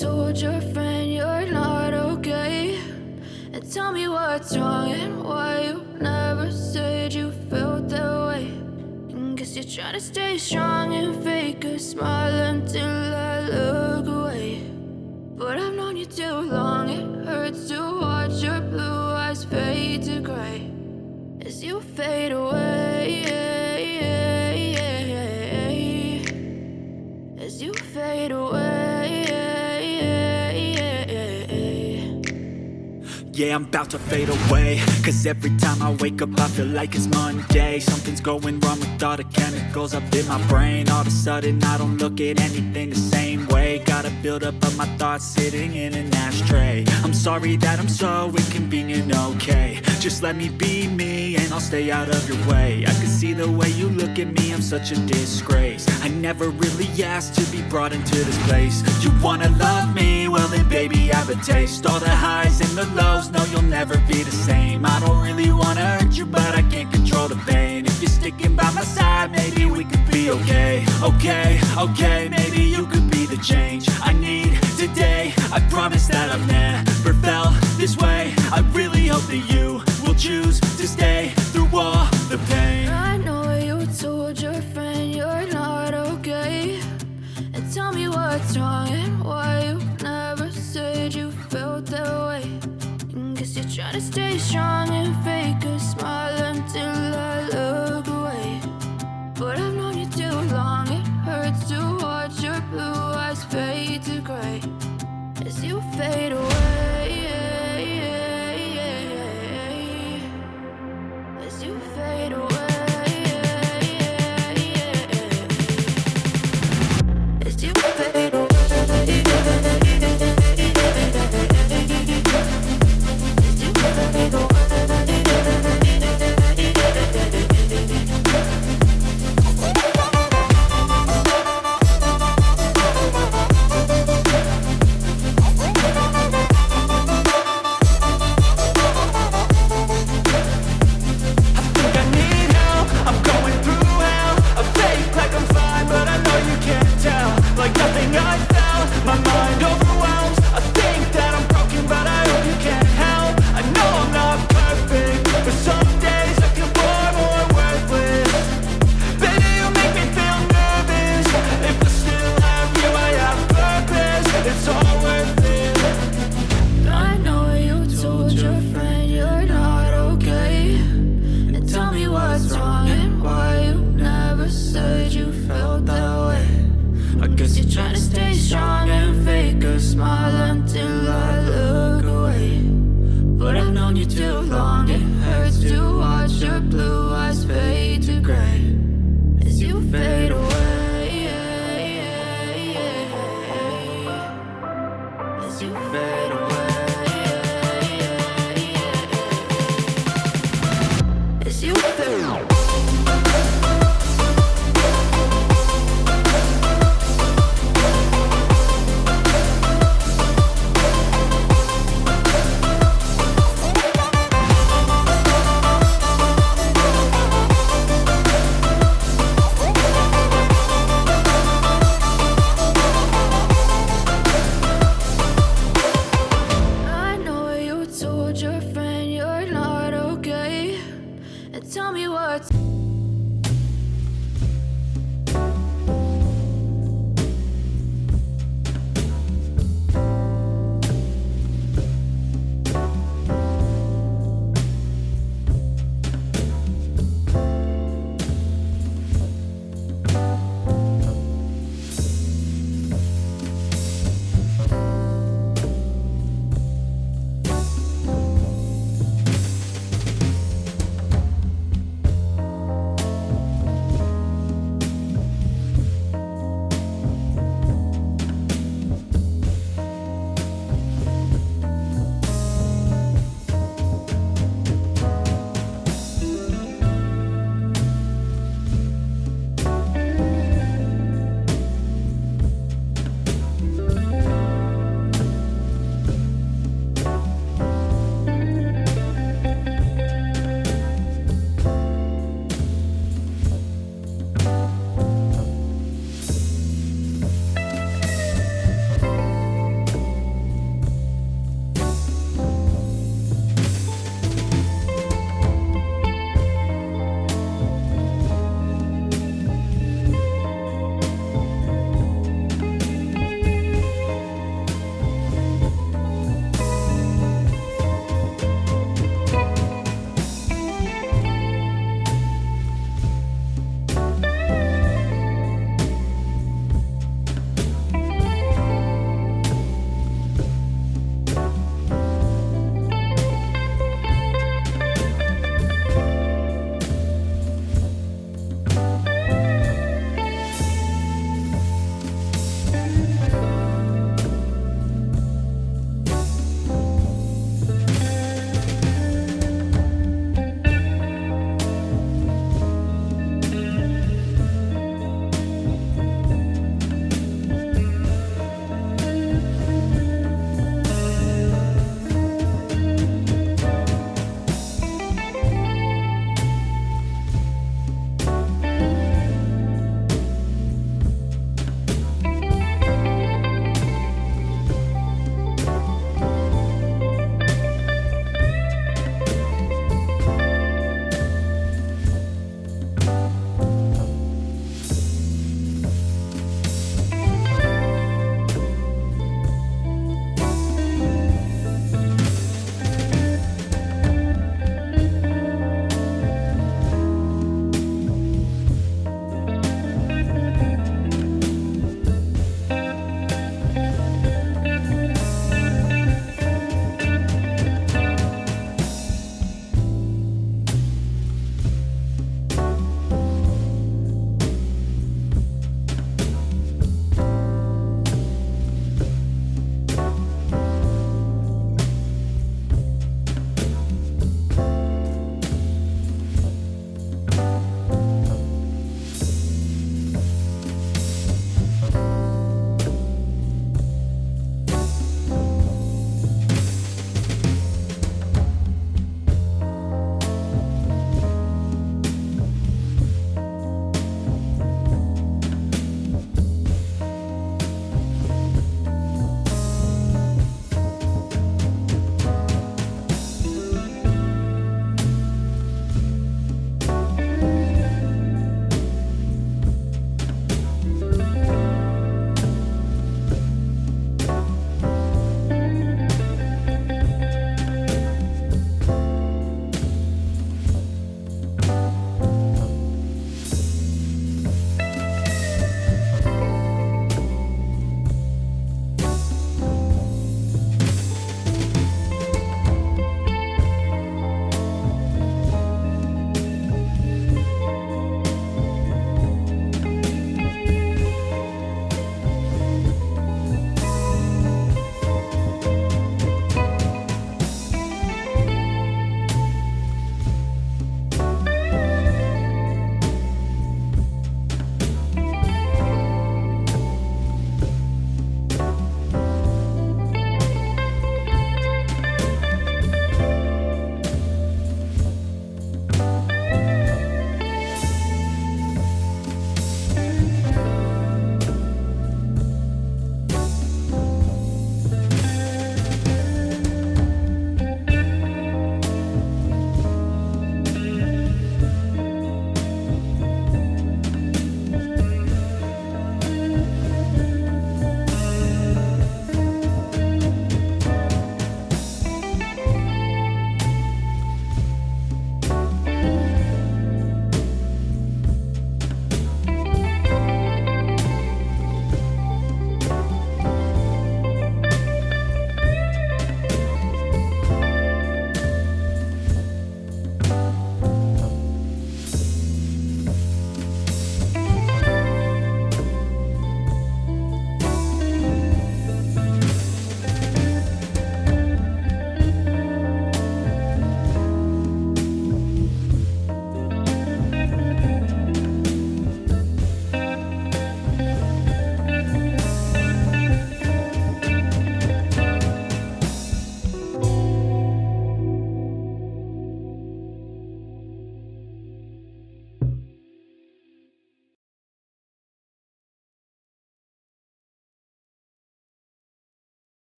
told your friend you're not okay? And tell me what's wrong and why you never said you felt that way. And guess you're trying to stay strong and fake a smile until I look away. But I've known you too long, it hurts to watch your blue eyes fade to gray as you fade away, as you fade away. Yeah, I'm about to fade away, cause every time I wake up I feel like it's Monday. Something's going wrong with all the chemicals up in my brain. All of a sudden I don't look at anything the same way. Got a buildup of my thoughts sitting in an ashtray. I'm sorry that I'm so inconvenient, okay? Just let me be me and I'll stay out of your way. I can see the way you look at me, I'm such a disgrace. I never really asked to be brought into this place. You wanna love me? Well then baby I have a taste. All the highs and the lows, no you'll never be the same. I don't really wanna hurt you but I can't control the pain. If you're sticking by my side maybe we could be okay. Okay, maybe you could be the change I need today. I promise that I've never felt this way. I really hope that you will choose to stay through all the pain. I know you told your friend you're not okay. And tell me what's wrong and why you never said you felt that way. And guess you're trying to stay strong and fake a smile until I look away. But I've known you too long, it hurts to watch your blue eyes fade to gray as you fade away, as you fade away, as you fade away, as you fade away. Like nothing I felt, my mind overwhelms. I think that I'm broken, but I hope you can't help. I know I'm not perfect, but some days I feel far more worthless. Baby, you make me feel nervous. If I still have you, I have purpose. It's all worth it. I know you told your friend you're not okay. And tell me what's wrong and why you never said you felt that way. I guess you're trying to stay strong and fake a smile until I look away. But I've known you too long, it hurts to watch your blue eyes fade to gray as you fade away, as you fade